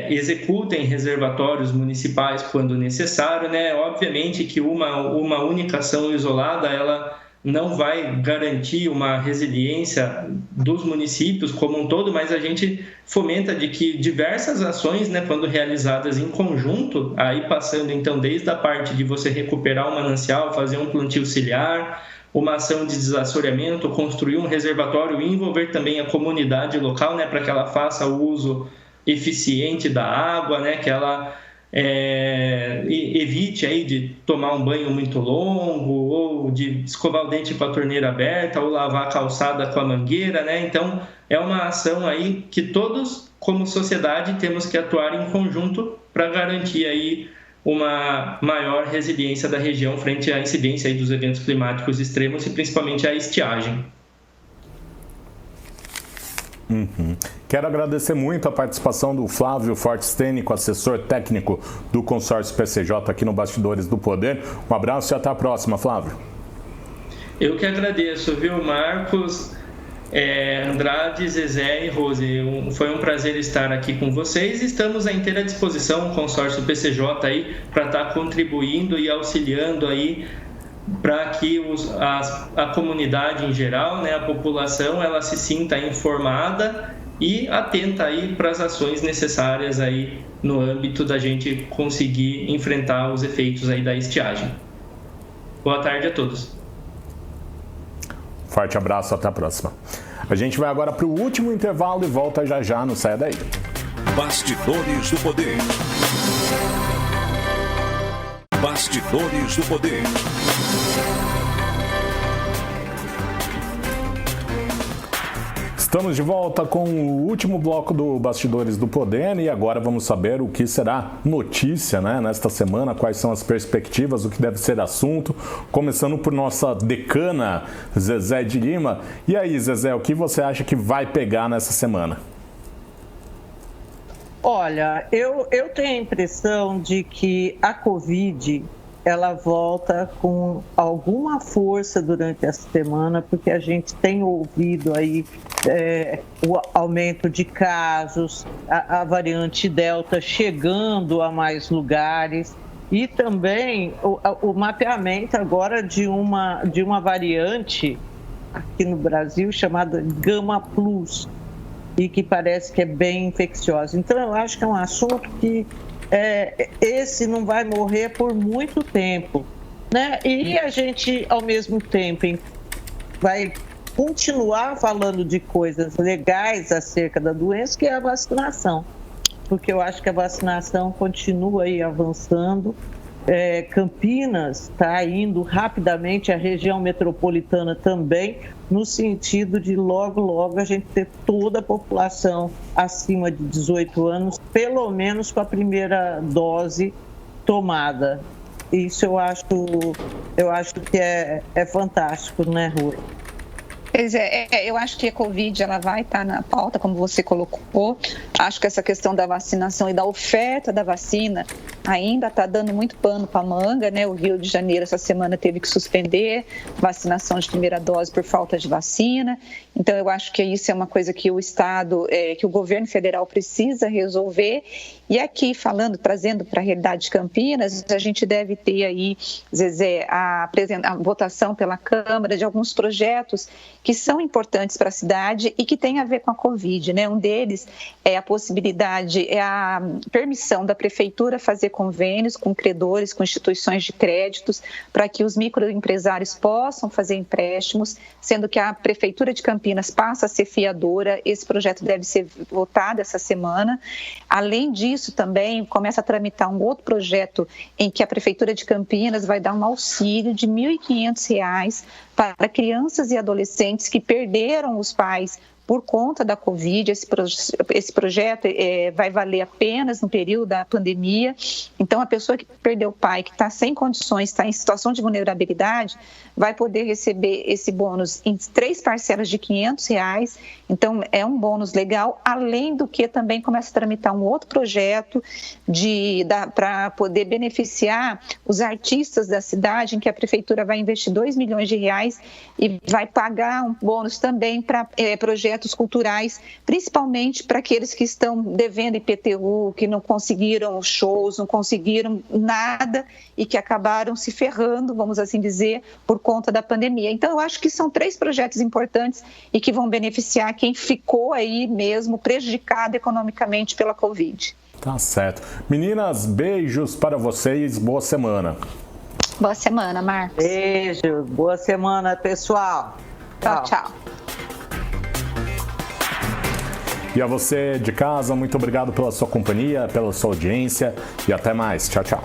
executem reservatórios municipais quando necessário, né? Obviamente que uma única ação isolada, ela não vai garantir uma resiliência dos municípios como um todo, mas a gente fomenta de que diversas ações, né, quando realizadas em conjunto, aí passando então desde a parte de você recuperar um manancial, fazer um plantio ciliar, uma ação de desassoreamento, construir um reservatório e envolver também a comunidade local, né, para que ela faça o uso eficiente da água, né, que ela evite aí de tomar um banho muito longo, ou de escovar o dente com a torneira aberta, ou lavar a calçada com a mangueira, né? Então, é uma ação aí que todos, como sociedade, temos que atuar em conjunto para garantir aí uma maior resiliência da região frente à incidência aí dos eventos climáticos extremos e principalmente à estiagem. Quero agradecer muito a participação do Flávio Fortstênico, assessor técnico do consórcio PCJ aqui no Bastidores do Poder. Um abraço e até a próxima, Flávio. Eu que agradeço, viu, Marcos, Andrade, Zezé e Rose. Foi um prazer estar aqui com vocês. Estamos à inteira disposição, o consórcio PCJ aí, para estar contribuindo e auxiliando aí para que a comunidade em geral, né, a população, ela se sinta informada e atenta aí para as ações necessárias aí no âmbito da gente conseguir enfrentar os efeitos aí da estiagem. Boa tarde a todos. Forte abraço, até a próxima. A gente vai agora para o último intervalo e volta já já, não saia daí. Bastidores do Poder. Bastidores do Poder. Estamos de volta com o último bloco do Bastidores do Poder e agora vamos saber o que será notícia, né, nesta semana, quais são as perspectivas, o que deve ser assunto, começando por nossa decana Zezé de Lima. E aí, Zezé, o que você acha que vai pegar nessa semana? Olha, eu tenho a impressão de que a Covid ela volta com alguma força durante essa semana, porque a gente tem ouvido aí o aumento de casos, a variante Delta chegando a mais lugares e também o mapeamento agora de uma variante aqui no Brasil chamada Gama Plus. e que parece que é bem infecciosa. Então, eu acho que é um assunto que esse não vai morrer por muito tempo, né? E a gente, ao mesmo tempo, vai continuar falando de coisas legais acerca da doença, que é a vacinação, porque eu acho que a vacinação continua aí avançando. Campinas está indo rapidamente, a região metropolitana também, no sentido de logo a gente ter toda a população acima de 18 anos, pelo menos com a primeira dose tomada. Isso eu acho que é fantástico, né, Rui? Pois eu acho que a Covid ela vai estar na pauta, como você colocou. Acho que essa questão da vacinação e da oferta da vacina ainda está dando muito pano para manga, né? O Rio de Janeiro essa semana teve que suspender vacinação de primeira dose por falta de vacina. Então eu acho que isso é uma coisa que o Estado, que o governo federal precisa resolver. E aqui trazendo para a realidade de Campinas, a gente deve ter aí, Zezé, a votação pela Câmara de alguns projetos que são importantes para a cidade e que tem a ver com a Covid, né? Um deles é a possibilidade, é a permissão da Prefeitura fazer convênios com credores, com instituições de créditos, para que os microempresários possam fazer empréstimos, sendo que a Prefeitura de Campinas passa a ser fiadora. Esse projeto deve ser votado essa semana. Além disso, também começa a tramitar um outro projeto em que a Prefeitura de Campinas vai dar um auxílio de R$ 1.500 para crianças e adolescentes que perderam os pais por conta da Covid. Esse projeto vai valer apenas no período da pandemia. Então, a pessoa que perdeu o pai, que está sem condições, está em situação de vulnerabilidade, vai poder receber esse bônus em 3 parcelas de R$ 500. Então, é um bônus legal, além do que também começa a tramitar um outro projeto para poder beneficiar os artistas da cidade, em que a Prefeitura vai investir R$ 2 milhões e vai pagar um bônus também para projetos culturais, principalmente para aqueles que estão devendo IPTU, que não conseguiram shows, não conseguiram nada e que acabaram se ferrando, vamos assim dizer, por conta da pandemia. Então, eu acho que são 3 projetos importantes e que vão beneficiar quem ficou aí mesmo prejudicado economicamente pela Covid. Tá certo. Meninas, beijos para vocês, boa semana. Boa semana, Marcos. Beijo, boa semana, pessoal. Tchau. E a você de casa, muito obrigado pela sua companhia, pela sua audiência e até mais. Tchau.